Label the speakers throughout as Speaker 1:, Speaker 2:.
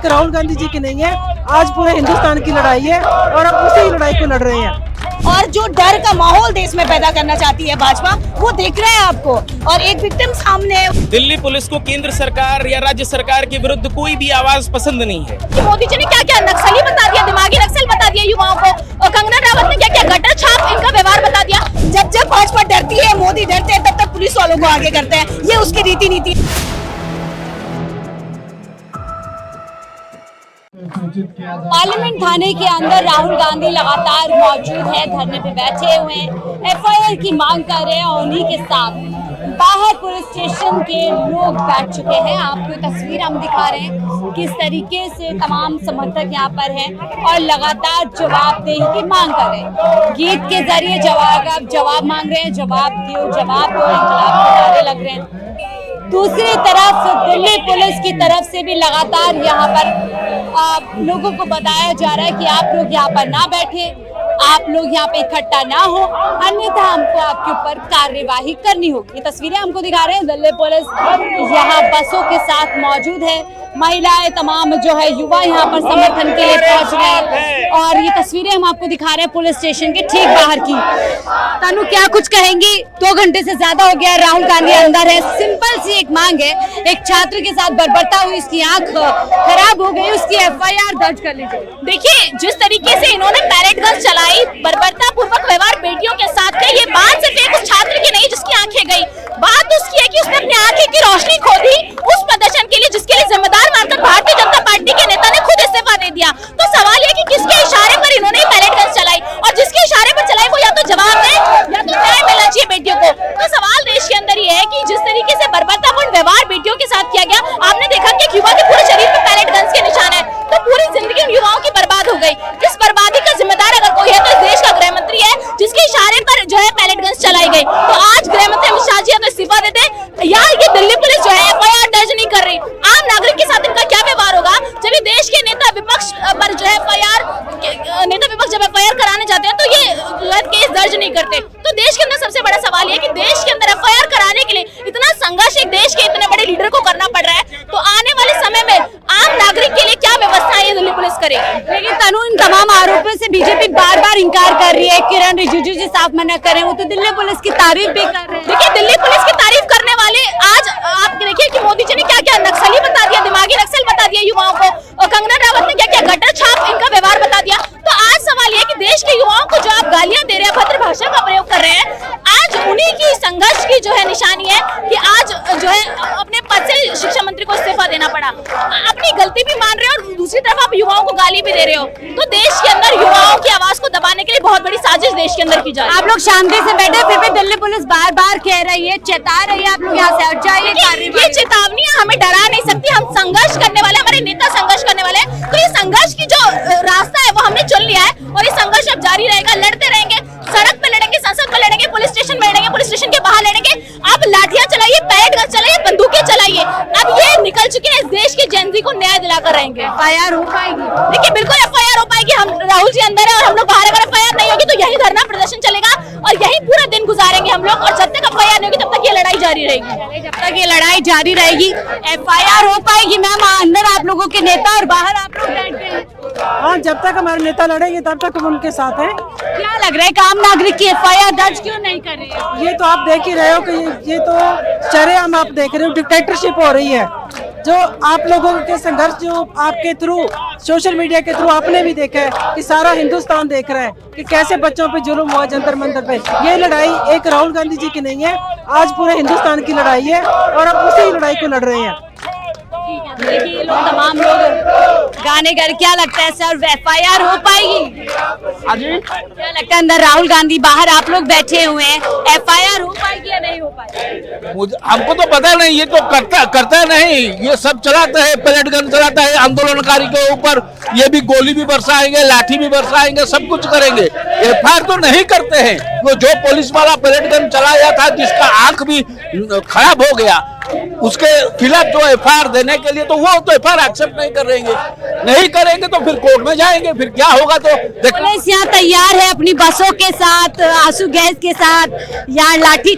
Speaker 1: एक राहुल गांधी जी की नहीं है, आज पूरे हिंदुस्तान की लड़ाई है और अब उसी लड़ाई को लड़ रहे हैं।
Speaker 2: और जो डर का माहौल देश में पैदा करना चाहती है भाजपा, वो देख रहे हैं आपको। और एक विक्टिम सामने है।
Speaker 3: दिल्ली पुलिस को केंद्र सरकार या राज्य सरकार के विरुद्ध कोई भी आवाज पसंद नहीं है।
Speaker 2: कि मोदी जी ने क्या क्या नक्सली बता दिया, दिमागी नक्सल बता दिया युवाओं को, और कंगना रावत ने क्या क्या गटर छाप इनका व्यवहार बता दिया। जब जब भाजपा डरती है, मोदी डरते हैं, तब तक पुलिस वालों को आगे करते हैं। ये उसकी रीति नीति। पार्लियामेंट थाने के अंदर राहुल गांधी लगातार मौजूद है, धरने पे बैठे हुए हैं, एफआईआर की मांग कर रहे हैं और उन्हीं के साथ बाहर पुलिस स्टेशन के लोग बैठ चुके हैं। आपको तस्वीर हम दिखा रहे हैं किस तरीके से तमाम समर्थक यहाँ पर हैं और लगातार जवाबदेही की मांग कर रहे हैं। गीत के जरिए जवाब मांग रहे हैं, जवाब दो, इंकलाब के नारे लग रहे हैं। दूसरी तरफ दिल्ली पुलिस की तरफ से भी लगातार यहाँ पर लोगों को बताया जा रहा है कि आप लोग यहाँ पर ना बैठे, आप लोग यहाँ पे इकट्ठा ना हो, अन्यथा हमको आपके ऊपर कार्यवाही करनी होगी। ये तस्वीरें हमको दिखा रहे हैं, दिल्ली पुलिस यहाँ बसों के साथ मौजूद है, महिलाएं तमाम जो है युवा यहाँ पर समर्थन के लिए पहुंच रहे हैं। और ये तस्वीरें हम आपको दिखा रहे हैं पुलिस स्टेशन के ठीक बाहर की। तनु, क्या कुछ कहेंगी? 2 घंटे से ज्यादा हो गया, राहुल गांधी अंदर है। सिंपल सी एक मांग है, एक छात्र के साथ बर्बरता हुई, उसकी आंख खराब हो गई, उसकी एफआईआर दर्ज कर लीजिए। देखिए, जिस तरीके से इन्होंने पैरेड गन चलाई, बर्बरता पूर्वक व्यवहार बेटियों के साथ है, ये बात सिर्फ एक उस छात्र की नहीं जिसकी आंखें गई, बात उसकी है कि उसने अपनी आंखें की रोशनी खो दी उस प्रदर्शन के लिए जिसके लिए जिम्मेदार मानकर भारतीय जनता पार्टी के नेता ने खुद इस्तीफा दे दिया। तो सवाल ये कि किसके इशारे पर इन्होंने पैरेड गन चलाई, और जिसके इशारे पर चलाई वो या तो जवाब दे या तो न्याय मिलना चाहिए बेटियों को। तो सवाल देश के अंदर ये है कि जिस तरीके से बर्बरतापूर्ण व्यवहार बेटियों के साथ किया गया, आपने देखा कि युवा के पूरे शरीर पर पैरेड गन के निशान है, तो पूरी जिंदगी उन युवाओं की बर्बाद हो गई। इस बर्बादी का जिम्मेदार अगर कोई है तो देश का गृह मंत्री है, जिसके इशारे पर जो है पैरेड गन चलाई गई। तो आज गृह मंत्री अमित शाह जी तो इस्तीफा देते या ये दिल्ली पुलिस जो है एफआईआर दर्ज नहीं कर रही। आम नागरिक के साथ इनका क्या व्यवहार होगा जब ये देश के नेता विपक्ष पर जो है नेता विपक्ष जब एफआईआर कराने जाते हैं तो ये केस दर्ज नहीं करते। तो देश के अंदर सबसे बड़ा सवाल ये कि देश के अंदर एफआईआर कराने के लिए इतना संघर्ष एक देश के इतने बड़े लीडर को करना पड़ रहा है, तो आने वाले समय में आम नागरिक के लिए क्या व्यवस्था है दिल्ली पुलिस करेगी। लेकिन तनु, इन तमाम आरोपों से बीजेपी बार बार इंकार कर रही है। किरण रिजिजू जी साफ मना कर रहे हैं, वो तो दिल्ली पुलिस की तारीफ भी कर रहे हैं। देखिए, दिल्ली पुलिस की तारीफ करने वाले आज आप देखिए कि मोदी जी ने क्या क्या नक्सली बता दिया, दिमागी नक्सल बता दिया युवाओं को, और कंगना रावत ने क्या क्या गटर छाप इनका व्यवहार बता दिया। तो आज सवाल ये कि देश के युवाओं को जो आप गालियां दे रहे हैं, भद्र भाषा का प्रयोग कर रहे हैं, आज उन्हीं की संघर्ष की जो है निशानी है कि आज जो है अपने पद से शिक्षा मंत्री को इस्तीफा देना पड़ा। अपनी गलती भी मान रहे हो और दूसरी तरफ आप युवाओं को गाली भी दे रहे हो। तो देश के अंदर युवाओं की आवाज को दबाने के लिए बहुत बड़ी साजिश देश के अंदर की जा रही है। आप लोग शांति से बैठे, फिर भी दिल्ली पुलिस बार बार कह रही है, चेता रही है, आप लोग यहाँ से हट जाइए। ये चेतावनी हमें डरा नहीं सकती, हम संघर्ष करने वाले, हमारे नेता संघर्ष करने वाले हैं। तो ये संघर्ष की जो रास्ता है वो हमने चुन लिया है और ये संघर्ष अब जारी रहेगा, लड़ते रहेंगे, सड़क पे लड़ेंगे, संसद में लड़ेंगे, पुलिस स्टेशन में लड़ेंगे, पुलिस स्टेशन के बाहर लड़ेंगे। आप लाठियां चलाइए, पैरेड गन चलाइए, बंदूकें चलाइए, अब ये निकल चुके हैं। इस देश की जेन ज़ी को न्याय दिलाकर रहेंगे। एफआईआर हो पाएगी? देखिए, बिल्कुल एफआईआर हो पाएगी। हम राहुल जी अंदर है और हम लोग बाहर, अगर एफआईआर नहीं होगी तो यही धरना प्रदर्शन चलेगा और यही पूरा दिन गुजारेंगे हम लोग, और जब तक एफआईआर नहीं होगी तब तक ये लड़ाई जारी रहेगी। जब तक ये लड़ाई जारी रहेगी, एफआईआर हो पाएगी। मैम, अंदर आप लोगों के नेता और बाहर आप लोग बैठ गए हैं।
Speaker 1: हाँ, जब तक हमारे नेता लड़ेंगे तब तक हम उनके साथ हैं।
Speaker 2: क्या लग रहा है कि आम नागरिक की एफआईआर दर्ज क्यों नहीं कर रहे हैं?
Speaker 1: ये तो आप देख ही रहे हो कि ये तो शरेआम आप देख रहे हो, डिक्टेटरशिप हो रही है। जो आप लोगों के संघर्ष जो आपके थ्रू, सोशल मीडिया के थ्रू आपने भी देखा है कि सारा हिंदुस्तान देख रहा है कि कैसे बच्चों पे जुल्म हुआ जंतर मंतर पे। ये लड़ाई एक राहुल गांधी जी की नहीं है, आज पूरे हिंदुस्तान की लड़ाई है और अब उसी लड़ाई को लड़ रहे हैं।
Speaker 2: देखिए, लोग तमाम लोग गाने गर, क्या लगता है सर, एफआईआर हो पाएगी? क्या लगता है अंदर राहुल गांधी, बाहर आप लोग बैठे हुए हैं, एफआईआर हो पाएगी या नहीं हो पाएगी?
Speaker 4: हमको तो पता नहीं, ये तो करता नहीं, ये सब चलाता है, पैरेड गन चलाता है आंदोलनकारी के ऊपर, ये भी गोली भी बरसाएंगे, लाठी भी बरसाएंगे, सब कुछ करेंगे। एफआईआर तो नहीं करते हैं। वो जो पुलिस वाला पैरेड गन चलाया था, जिसका आंख भी खराब हो गया, उसके खिलाफ जो एफआईआर देने के लिए, तो वो तो एफआईआर एक्सेप्ट नहीं करेंगे तो फिर कोर्ट में जाएंगे, फिर क्या होगा। तो
Speaker 2: पुलिस यहाँ तैयार है अपनी बसों के साथ, आंसू गैस के साथ, या लाठी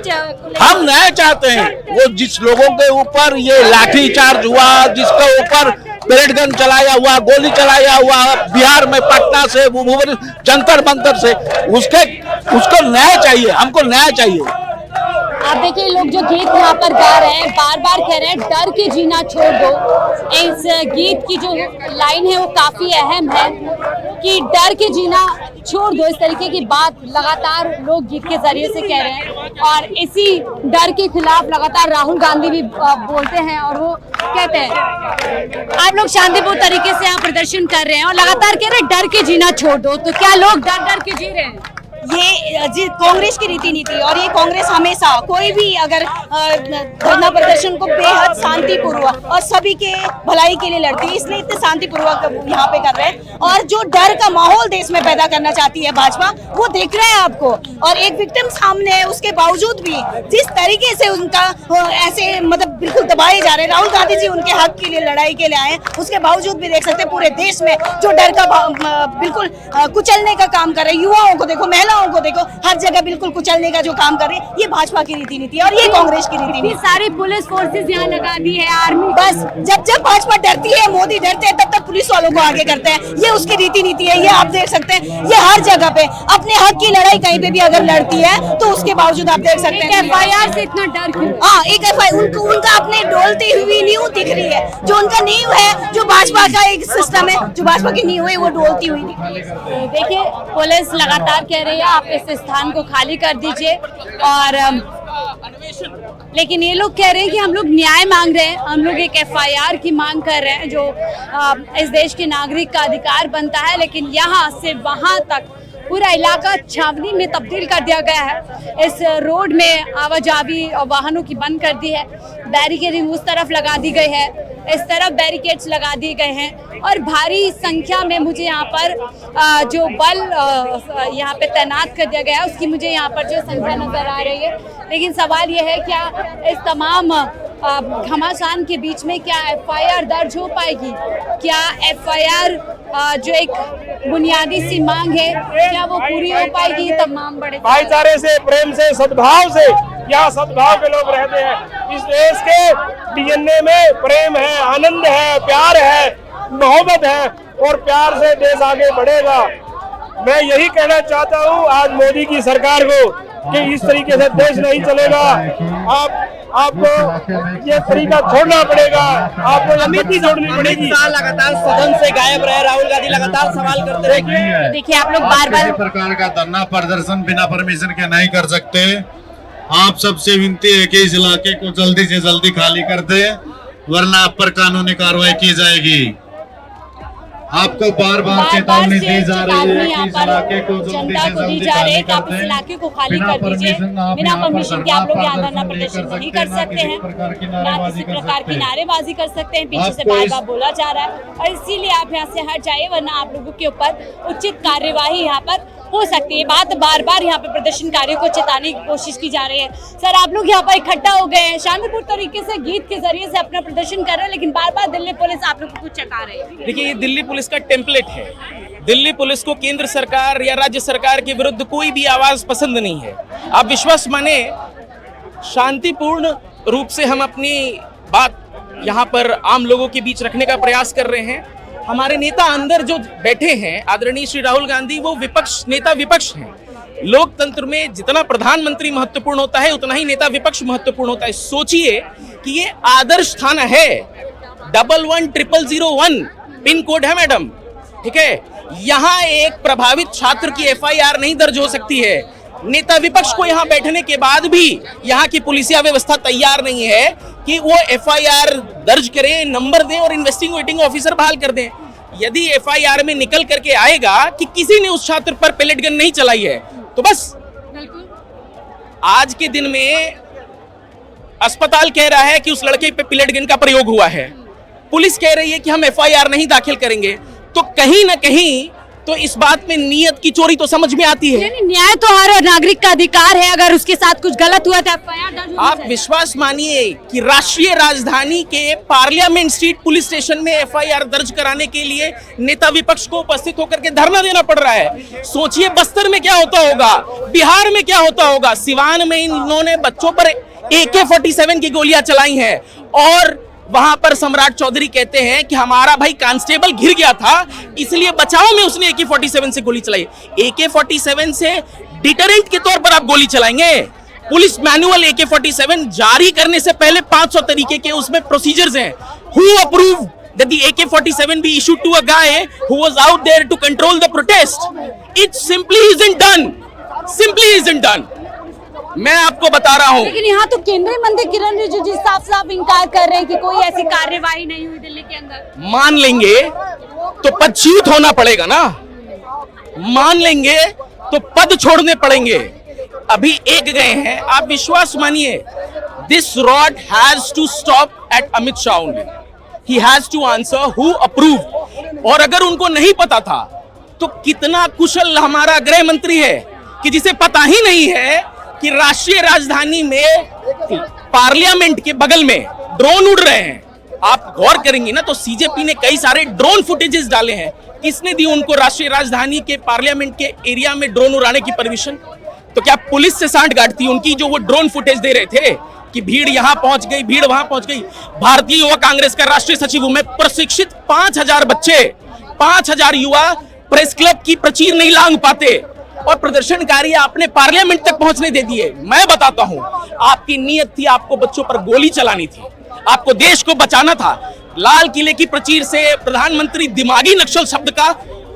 Speaker 4: हम नहीं चाहते हैं वो जिस लोगों के ऊपर ये लाठी चार्ज हुआ, जिसके ऊपर पेलेट गन चलाया हुआ, गोली चलाया हुआ बिहार में, पटना से, जंतर मंतर से, उसको न्याय चाहिए, हमको न्याय चाहिए।
Speaker 2: आप देखिए लोग जो गीत यहाँ पर गा रहे हैं, बार बार कह रहे हैं डर के जीना छोड़ दो। इस गीत की जो लाइन है वो काफी अहम है कि डर के जीना छोड़ दो। इस तरीके की बात लगातार लोग गीत के जरिए से कह रहे हैं और इसी डर के खिलाफ लगातार राहुल गांधी भी बोलते हैं और वो कहते हैं आप लोग शांतिपूर्ण तरीके से यहाँ प्रदर्शन कर रहे हैं और लगातार कह रहे हैं डर के जीना छोड़ दो। तो क्या लोग डर डर के जी रहे हैं?
Speaker 5: ये कांग्रेस की रीति नीति और ये कांग्रेस हमेशा कोई भी अगर धरना प्रदर्शन को बेहद शांतिपूर्वक और सभी के भलाई के लिए लड़ती है, इसलिए इतने शांतिपूर्वक यहाँ पे कर रहे हैं। और जो डर का माहौल देश में पैदा करना चाहती है भाजपा, वो देख रहे हैं आपको। और एक विक्टिम सामने है, उसके बावजूद भी जिस तरीके से उनका ऐसे मतलब बिल्कुल दबाए जा रहे हैं। राहुल गांधी जी उनके हक के लिए लड़ाई के लिए आए, उसके बावजूद भी देख सकते हैं पूरे देश में जो डर का बिल्कुल कुचलने का काम कर रहे हैं। युवाओं को देखो, महिलाओं को देखो, हर जगह बिल्कुल कुचलने का जो काम कर रहे हैं, ये भाजपा की रीति नीति है और ये कांग्रेस की रीति नीति।
Speaker 2: सारी पुलिस फोर्सेस यहाँ लगा दी है, आर्मी।
Speaker 5: बस जब भाजपा डरती है, मोदी डरते हैं, तब तक पुलिस वालों को आगे करते हैं। ये उसकी रीति नीति है, ये आप देख सकते हैं। ये हर जगह पे अपने हक की लड़ाई कहीं पे भी अगर लड़ती है तो उसके बावजूद आप देख सकते हैं
Speaker 2: FIR से इतना डर क्यों?
Speaker 5: हाँ, एक FIR उनका अपने डोलती हुई नींव दिख रही है। जो उनका नींव है, जो भाजपा का एक सिस्टम है, जो भाजपा की नींव है, वो डोलती हुई दिख रही है।
Speaker 2: देखिए पुलिस लगातार कह रही है आप इस स्थान को खाली कर दीजिए और लेकिन ये लोग कह रहे हैं कि हम लोग न्याय मांग रहे हैं, हम लोग एक FIR की मांग कर रहे हैं जो इस देश के नागरिक का अधिकार बनता है। लेकिन यहाँ से वहाँ तक पूरा इलाका छावनी में तब्दील कर दिया गया है। इस रोड में आवाजाही और वाहनों की बंद कर दी है, बैरिकेडिंग उस तरफ लगा दी गई है, इस तरफ बैरिकेड्स लगा दिए गए हैं और भारी संख्या में मुझे यहाँ पर जो बल यहाँ पे तैनात कर दिया गया है उसकी मुझे यहाँ पर जो संख्या नजर आ रही है। लेकिन सवाल ये है क्या इस तमाम घमासान के बीच में क्या FIR दर्ज हो पाएगी? क्या FIR जो एक बुनियादी सी मांग है क्या वो पूरी हो पाएगी? तमाम बड़े
Speaker 6: भाईचारे से, प्रेम से, सद्भाव से, यहाँ सद्भाव के लोग रहते हैं। इस देश के DNA में प्रेम है, आनंद है, प्यार है, मोहब्बत है और प्यार से देश आगे बढ़ेगा। मैं यही कहना चाहता हूँ आज मोदी की सरकार को कि इस तरीके से देश नहीं चलेगा। आपको ये तरीका छोड़ना पड़ेगा, आपको नीति छोड़नी पड़ेगी।
Speaker 3: लगातार सदन से गायब रहे राहुल गांधी, लगातार सवाल करते रहे।
Speaker 2: देखिए आप लोग बार बार
Speaker 7: प्रकार का धरना प्रदर्शन बिना परमिशन के नहीं कर सकते। आप सबसे विनती है कि इस इलाके को जल्दी से जल्दी खाली कर दे, वरना आप पर कानूनी कार्रवाई की जाएगी। आपको बार बार चेतावनी दी जा रही है कि इस इलाके को जल्दी से जल्दी खाली कर दें।
Speaker 2: इस इलाके को खाली कर दीजिए। बिना परमिशन के आप लोग यहाँ धरना प्रदर्शन नहीं कर सकते हैं, ना किसी प्रकार की नारेबाजी कर सकते हैं। पीछे से बार बार बोला जा रहा है और इसीलिए आप यहाँ से हट जाइए, वरना आप लोगों के ऊपर उचित कार्यवाही यहाँ पर हो सकती है। बात बार बार यहाँ पे प्रदर्शनकारियों को चेताने की कोशिश की जा रही है। सर आप लोग यहाँ पर इकट्ठा हो गए हैं, शांतिपूर्ण तरीके से गीत के जरिए से अपना प्रदर्शन कर रहे हैं, लेकिन बार बार दिल्ली पुलिस आप लोग को कुछ चेता रही है।
Speaker 3: देखिए ये दिल्ली पुलिस का टेम्पलेट है। दिल्ली पुलिस को केंद्र सरकार या राज्य सरकार के विरुद्ध कोई भी आवाज पसंद नहीं है। आप विश्वास माने शांतिपूर्ण रूप से हम अपनी बात यहाँ पर आम लोगों के बीच रखने का प्रयास कर रहे हैं। हमारे नेता अंदर जो बैठे हैं आदरणीय श्री राहुल गांधी, वो नेता विपक्ष हैं। लोकतंत्र में जितना प्रधानमंत्री महत्वपूर्ण होता है उतना ही नेता विपक्ष महत्वपूर्ण होता है। सोचिए कि ये आदर्श थाना है, 110001 पिन कोड है मैडम, ठीक है। यहाँ एक प्रभावित छात्र की FIR नहीं दर्ज हो सकती है। नेता विपक्ष को यहाँ बैठने के बाद भी यहाँ की पुलिसिया व्यवस्था तैयार नहीं है कि वो FIR दर्ज करें, नंबर दें और इन्वेस्टिगेटिंग ऑफिसर बहाल कर दें। यदि FIR में निकल करके आएगा कि किसी ने उस छात्र पर पेलेट गन नहीं चलाई है तो बस आज के दिन में अस्पताल कह रहा है कि उस लड़के पे पेलेट गन का प्रयोग हुआ है, पुलिस कह रही है कि हम FIR नहीं दाखिल करेंगे, तो कहीं ना कहीं तो इस बात में नियत की चोरी तो समझ में आती है।
Speaker 2: न्याय तो हर नागरिक का अधिकार है, अगर उसके साथ कुछ गलत हुआ तो FIR दर्ज होनी
Speaker 3: आप विश्वास मानिए कि राष्ट्रीय राजधानी के पार्लियामेंट स्ट्रीट पुलिस स्टेशन में FIR दर्ज कराने के लिए नेता विपक्ष को उपस्थित होकर के धरना देना पड़ रहा है। सोचिए बस्तर में क्या होता होगा, बिहार में क्या होता होगा। सिवान में इन्होंने बच्चों पर AK-47 की गोलियां चलाई हैं और वहां पर सम्राट चौधरी कहते हैं कि हमारा भाई कांस्टेबल घिर गया था इसलिए बचाव में उसने AK-47 से गोली चलाई। AK-47 से डिटरेंट के तौर पर आप गोली चलाएंगे? पुलिस मैनुअल AK-47 जारी करने से पहले 500 तरीके के उसमें प्रोसीजर्स हैं। Who approved that the AK-47 be issued to a guy who was out there to control the protest? It simply isn't done. Simply isn't done. मैं आपको बता रहा हूं।
Speaker 2: लेकिन यहाँ तो केंद्रीय मंत्री किरण रिजिजू साफ साफ इनकार कर रहे हैं कि कोई ऐसी कार्यवाही नहीं हुई दिल्ली के अंदर।
Speaker 3: मान लेंगे तो पदच्युत होना पड़ेगा ना, मान लेंगे तो पद छोड़ने पड़ेंगे। अभी एक गए हैं, आप विश्वास मानिए, this rod has to stop at Amit Shah only. He has to answer who approve. और अगर उनको नहीं पता था तो कितना कुशल हमारा गृह मंत्री है कि जिसे पता ही नहीं है कि राष्ट्रीय राजधानी में पार्लियामेंट के बगल में ड्रोन उड़ रहे हैं। आप गौर करेंगे ना तो सीजेपी ने कई सारे ड्रोन फुटेजेस डाले हैं। किसने दी उनको राष्ट्रीय राजधानी के पार्लियामेंट के एरिया में ड्रोन उड़ाने की परमिशन? तो क्या पुलिस से सांठगांठ थी उनकी जो वो ड्रोन फुटेज दे रहे थे कि भीड़ यहां पहुंच गई, भीड़ वहां पहुंच गई? भारतीय युवा कांग्रेस का राष्ट्रीय सचिव हूं मैं, प्रशिक्षित 5000 बच्चे, 5000 युवा प्रेस क्लब की प्रचीर नहीं लांघ पाते और प्रदर्शनकारी आपने पार्लियामेंट तक पहुंचने दे दिए। मैं बताता हूं, आपकी नीयत थी आपको बच्चों पर गोली चलानी थी, आपको देश को बचाना था। लाल किले की प्रचीर से प्रधानमंत्री दिमागी नक्सल शब्द का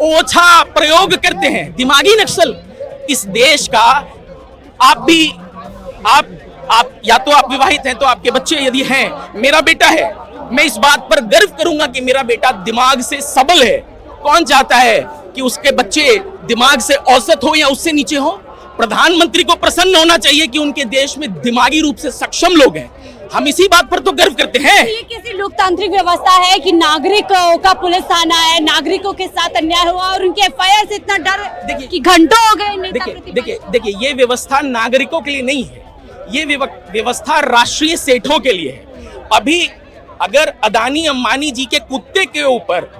Speaker 3: ओछा प्रयोग करते हैं। दिमागी नक्सल इस देश का आप या तो आप विवाहित हैं तो आपके बच्चे यदि हैं, मेरा बेटा है, मैं इस बात पर गर्व करूंगा कि मेरा बेटा दिमाग से सबल है। कौन चाहता है कि उसके बच्चे दिमाग से औसत हो या उससे नीचे हो? प्रधानमंत्री को प्रसन्न होना चाहिए कि उनके देश में दिमागी रूप से सक्षम लोग हैं। हम इसी बात पर तो गर्व करते हैं।
Speaker 2: ये किसी लोकतांत्रिक व्यवस्था है कि नागरिकों का पुलिस थाना है, नागरिकों के साथ अन्याय हुआ और उनके FIR से इतना डर कि घंटों हो गए।
Speaker 3: देखिए ये व्यवस्था नागरिकों के लिए नहीं है, ये व्यवस्था राष्ट्रीय सेठों के लिए है। अभी अगर अदानी अंबानी जी के कुत्ते के ऊपर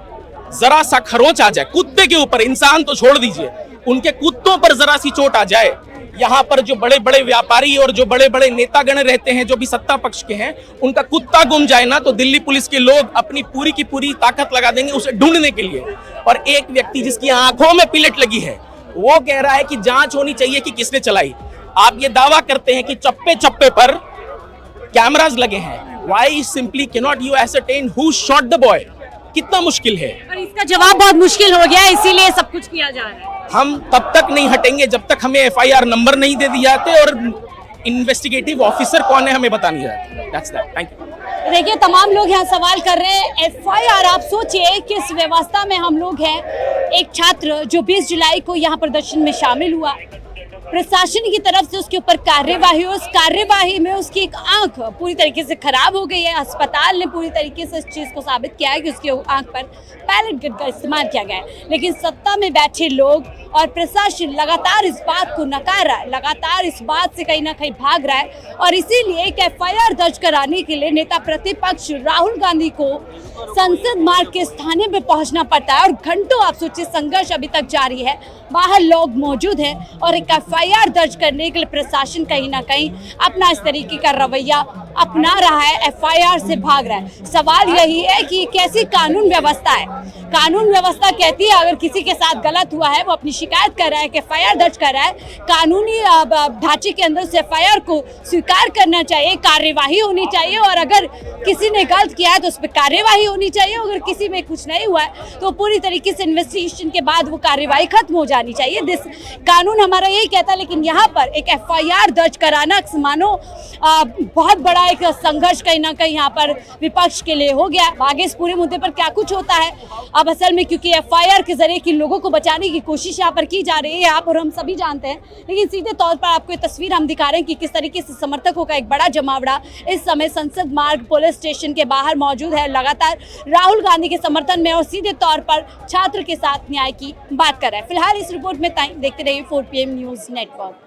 Speaker 3: जरा सा खरोंच आ जाए, कुत्ते के ऊपर, इंसान तो छोड़ दीजिए, उनके कुत्तों पर जरा सी चोट आ जाए, यहाँ पर जो बड़े बड़े व्यापारी और जो बड़े बड़े नेतागण रहते हैं जो भी सत्ता पक्ष के हैं, उनका कुत्ता गुम जाए ना तो दिल्ली पुलिस के लोग अपनी पूरी की पूरी ताकत लगा देंगे उसे ढूंढने के लिए। और एक व्यक्ति जिसकी आंखों में पिलट लगी है वो कह रहा है कि जांच होनी चाहिए कि किसने चलाई। आप ये दावा करते हैं कि चप्पे चप्पे पर कैमरास लगे हैं। Why simply cannot you ascertain who shot the boy? कितना मुश्किल है।
Speaker 2: और इसका जवाब बहुत मुश्किल हो गया है, इसीलिए सब कुछ किया जा रहा है।
Speaker 3: हम तब तक नहीं हटेंगे जब तक हमें FIR नंबर नहीं दे दिए जाते और इन्वेस्टिगेटिव ऑफिसर कौन है हमें बता नहीं जाता। That's that. Thank you.
Speaker 2: देखिए तमाम लोग यहाँ सवाल कर रहे हैं FIR। आप सोचिए किस व्यवस्था में हम लोग हैं। एक छात्र जो 20 जुलाई को यहाँ प्रदर्शन में शामिल हुआ, प्रशासन की तरफ से उसके ऊपर कार्यवाही, उस कार्यवाही में उसकी एक आंख पूरी तरीके से खराब हो गई है। अस्पताल ने पूरी तरीके से इस चीज़ को साबित किया है कि उसकी आंख पर पैलेट गन का इस्तेमाल किया गया है। लेकिन सत्ता में बैठे लोग और प्रशासन लगातार इस बात को नकार रहा है, लगातार इस बात से कहीं ना कहीं भाग रहा है। और इसीलिए एक FIR दर्ज कराने के लिए नेता प्रतिपक्ष राहुल गांधी को संसद मार्ग के स्थानीय पे पहुंचना पड़ता है। और घंटों आप सोचिए संघर्ष अभी तक जारी है, बाहर लोग मौजूद हैं और एक FIR दर्ज करने के लिए प्रशासन कहीं ना कहीं अपना इस तरीके का रवैया अपना रहा है, FIR से भाग रहा है। सवाल यही है कि कैसी कानून व्यवस्था है। कानून व्यवस्था कहती है अगर किसी के साथ गलत हुआ है, वो अपनी शिकायत कर रहा है कि FIR दर्ज कर रहा है, कानूनी ढांचे के अंदर उस FIR को स्वीकार करना चाहिए, कार्यवाही होनी चाहिए। और अगर किसी ने गलत किया है तो उस पर कार्यवाही होनी चाहिए। अगर किसी में कुछ नहीं हुआ है तो पूरी तरीके से इन्वेस्टिगेशन के बाद वो कार्यवाही खत्म हो जानी चाहिए। कानून हमारा यही कहता है। लेकिन यहाँ पर एक FIR दर्ज कराना मानो बहुत बड़ा एक संघर्ष कहीं ना कहीं यहाँ पर विपक्ष के लिए हो गया। आगे इस पूरे मुद्दे पर क्या कुछ होता है अब असल में, क्योंकि FIR के जरिए किन लोगों को बचाने की कोशिश यहाँ पर की जा रही है आप और हम सभी जानते हैं। लेकिन सीधे तौर पर आपको ये तस्वीर हम दिखा रहे हैं कि किस तरीके से समर्थकों का एक बड़ा जमावड़ा इस समय संसद मार्ग पुलिस स्टेशन के बाहर मौजूद है, लगातार राहुल गांधी के समर्थन में और सीधे तौर पर छात्र के साथ न्याय की बात कर रहा है। फिलहाल इस रिपोर्ट में देखते रहिए 4 PM न्यूज़ नेटवर्क।